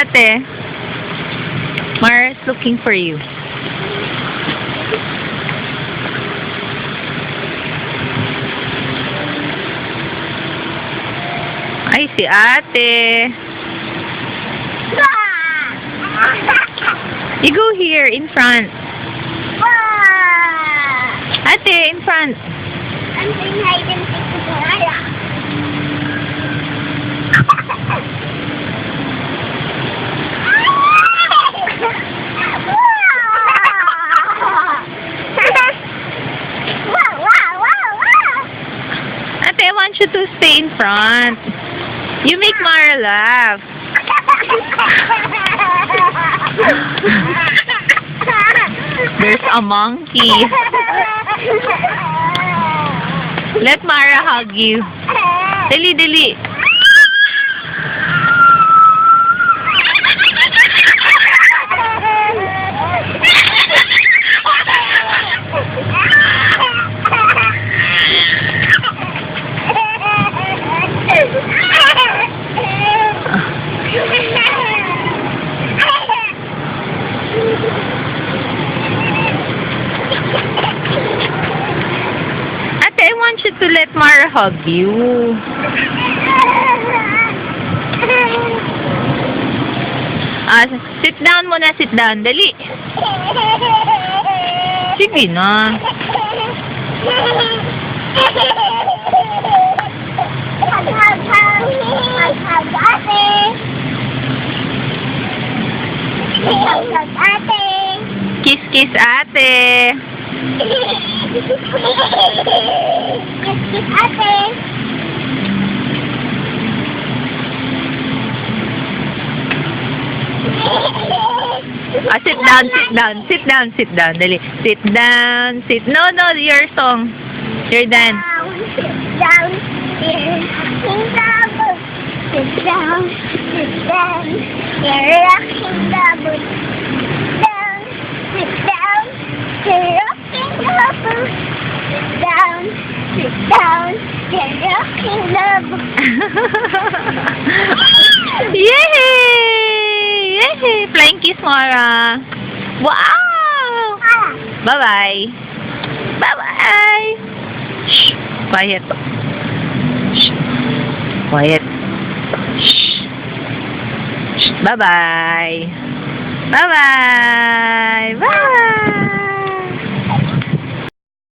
ate. Mara's looking for you. Ay, si ate. You go here, in front. Ate, in front. I'm saying hide and seek to Mara. Ate, I want you to stay in front. You make Mara laugh. There's a monkey. Let Mara hug you. Dali, dali. I want you to let Mara hug you. Sit down muna, sit down. Dali. Sige na. Kiss, kiss, ate. Sit down, sit down, sit down, sit down. Dali. Sit down, sit. No, your song. You're done. Sit down, sit down, sit down. You're rocking the boat. Sit down, you're rocking the boat. Sit down, you're rocking the boat. Yay! Yay! Flying kiss, Mara. Wow! Bye-bye. Bye-bye. Shh. Quiet. Shh. Quiet. Shh. Shh. Bye-bye. Bye-bye.